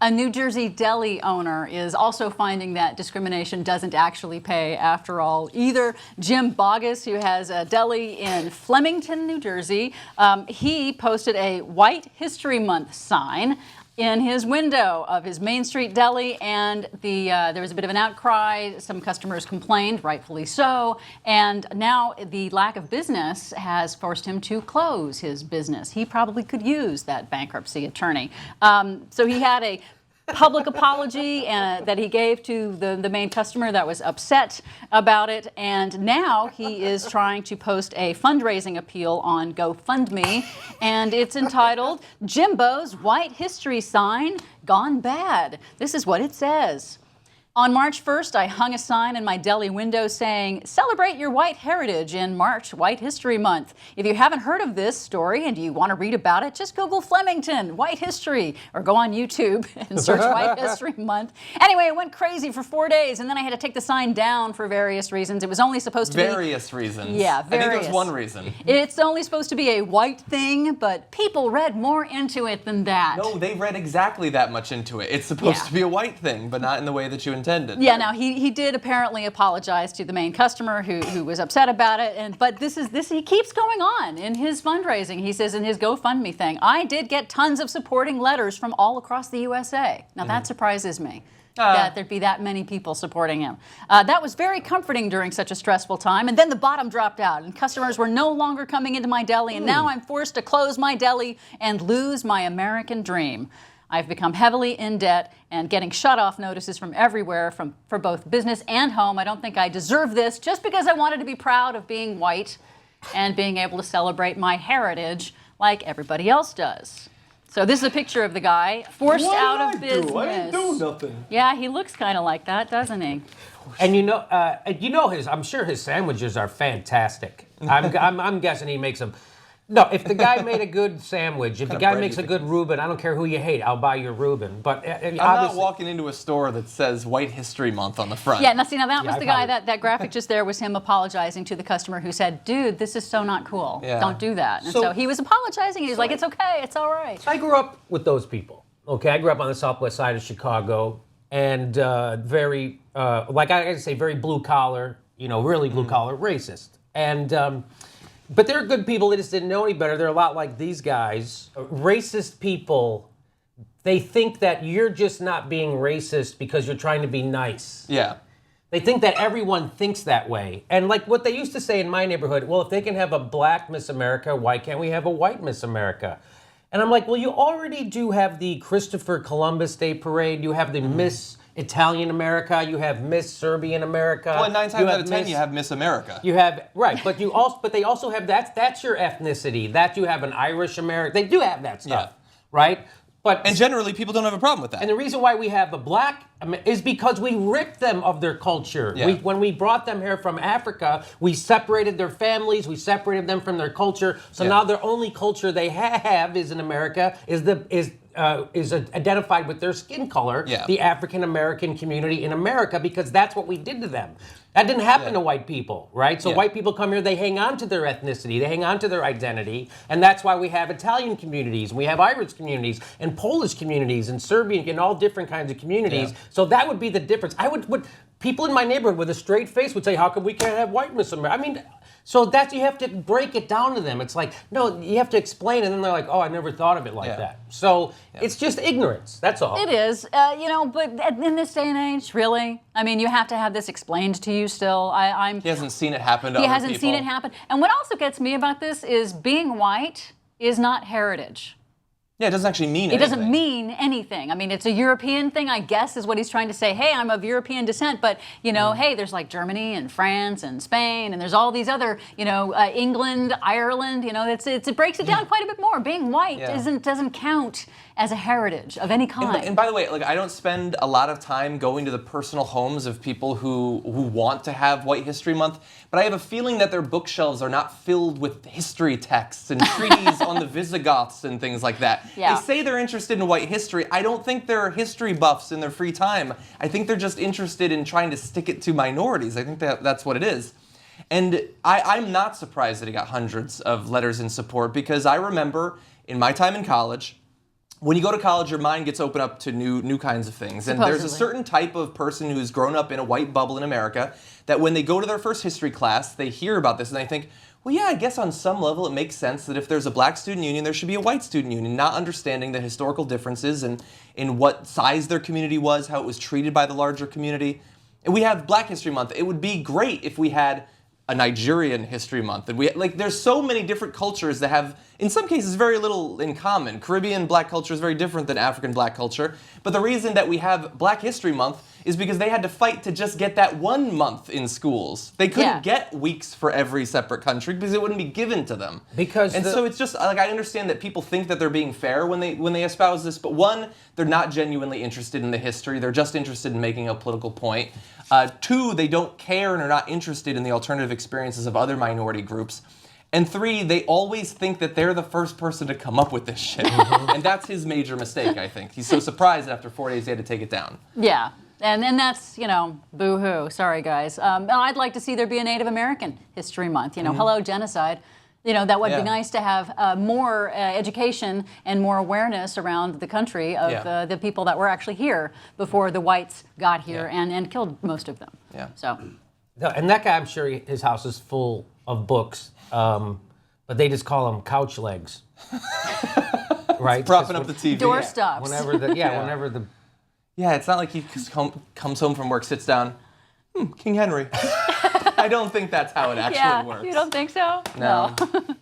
A New Jersey deli owner is also finding that discrimination doesn't actually pay after all either. Jim Boggess, who has a deli in Flemington, New Jersey, he posted a White History Month sign in his window of his Main Street deli, and there was a bit of an outcry. Some customers complained, rightfully so, and now the lack of business has forced him to close his business. He probably could use that bankruptcy attorney. So he had a public apology that he gave to the main customer that was upset about it, and now he is trying to post a fundraising appeal on GoFundMe, and it's entitled Jimbo's White History Sign Gone Bad. This is what it says. On March 1st, I hung a sign in my deli window saying, "Celebrate your white heritage in March, White History Month." If you haven't heard of this story and you want to read about it, just Google Flemington, White History, or go on YouTube and search White History Month. Anyway, it went crazy for 4 days, and then I had to take the sign down for various reasons. It was only supposed to be... Various reasons. Yeah, various. I think there's one reason. It's only supposed to be a white thing, but people read more into it than that. No, they read exactly that much into it. It's supposed to be a white thing, but not in the way that you intended. Yeah, now he did apparently apologize to the main customer who was upset about it, but he keeps going on in his fundraising. He says in his GoFundMe thing, "I did get tons of supporting letters from all across the USA." Now that surprises me. That there'd be that many people supporting him. That was very comforting during such a stressful time. And then the bottom dropped out, and customers were no longer coming into my deli, and now I'm forced to close my deli and lose my American dream. I've become heavily in debt and getting shut-off notices from everywhere for both business and home. I don't think I deserve this just because I wanted to be proud of being white and being able to celebrate my heritage like everybody else does. So this is a picture of the guy forced out of business. I didn't do nothing. Yeah, he looks kind of like that, doesn't he? And I'm sure his sandwiches are fantastic. I'm guessing he makes them. No, if the guy made a good sandwich, if the guy makes a good Reuben, I don't care who you hate, I'll buy your Reuben. But I'm not walking into a store that says White History Month on the front. Yeah, now that was the guy, that graphic just there was him apologizing to the customer who said, "Dude, this is so not cool. Yeah. Don't do that." And so he was apologizing. He was like, "It's okay, it's all right." I grew up with those people. Okay, I grew up on the southwest side of Chicago, and very, like I say, very blue collar, really blue collar, racist. And but they're good people. They just didn't know any better. They're a lot like these guys. Racist people, they think that you're just not being racist because you're trying to be nice. Yeah. They think that everyone thinks that way. And like what they used to say in my neighborhood, well, if they can have a black Miss America, why can't we have a white Miss America? And I'm like, well, you already do have the Christopher Columbus Day Parade. You have the Miss Italian America, you have Miss Serbian America. Well, 9 times out of 10, you have Miss America. You have, right, but they also have, that's your ethnicity. That you have an Irish American, they do have that stuff, right? And generally, people don't have a problem with that. And the reason why we have a black is because we ripped them of their culture. Yeah. When we brought them here from Africa, we separated their families, we separated them from their culture. So now their only culture they have is in America is identified with their skin color, the African American community in America, because that's what we did to them. That didn't happen to white people, right? So white people come here, they hang on to their ethnicity, they hang on to their identity, and that's why we have Italian communities, and we have Irish communities, and Polish communities, and Serbian, and all different kinds of communities. So that would be the difference. People in my neighborhood with a straight face would say, how come we can't have white Miss America? I mean, so that's, you have to break it down to them. It's like, no, you have to explain, and then they're like, oh, I never thought of it like that. So it's just ignorance, that's all. It is, but in this day and age, really? I mean, you have to have this explained to you still. He hasn't seen it happen to other people. He hasn't seen it happen. And what also gets me about this is being white is not heritage. Yeah, it doesn't actually mean anything. It doesn't mean anything. I mean, it's a European thing, I guess, is what he's trying to say. Hey, I'm of European descent, but, hey, there's like Germany and France and Spain, and there's all these other, England, Ireland, it breaks it down quite a bit more. Being white doesn't count as a heritage of any kind. And by the way, I don't spend a lot of time going to the personal homes of people who want to have White History Month, but I have a feeling that their bookshelves are not filled with history texts and treaties on the Visigoths and things like that. Yeah. They say they're interested in white history. I don't think they're history buffs in their free time. I think they're just interested in trying to stick it to minorities. I think that's what it is. And I'm not surprised that he got hundreds of letters in support, because I remember in my time in college, when you go to college, your mind gets opened up to new kinds of things. And there's a Supposedly. certain type of person who's grown up in a white bubble in America that when they go to their first history class, they hear about this and they think, well, yeah, I guess on some level it makes sense that if there's a black student union, there should be a white student union, not understanding the historical differences and in what size their community was, how it was treated by the larger community. And we have Black History Month. It would be great if we had a Nigerian History Month. And there's so many different cultures that have, in some cases, very little in common. Caribbean black culture is very different than African black culture. But the reason that we have Black History Month is because they had to fight to just get that 1 month in schools. They couldn't get weeks for every separate country because it wouldn't be given to them. So it's just like, I understand that people think that they're being fair when they espouse this, but one, they're not genuinely interested in the history. They're just interested in making a political point. Two, they don't care and are not interested in the alternative experiences of other minority groups. And three, they always think that they're the first person to come up with this shit. And that's his major mistake, I think. He's so surprised that after 4 days he had to take it down. Yeah. And that's, boo-hoo. Sorry, guys. I'd like to see there be a Native American History Month. Hello, genocide. That would be nice to have more education and more awareness around the country of the people that were actually here before the whites got here and killed most of them. Yeah. So. And that guy, I'm sure his house is full of books, but they just call them couch legs. Right? Propping up the TV. Doorstops. Whenever the Yeah, it's not like he comes home from work, sits down, King Henry. I don't think that's how it actually works. You don't think so? No.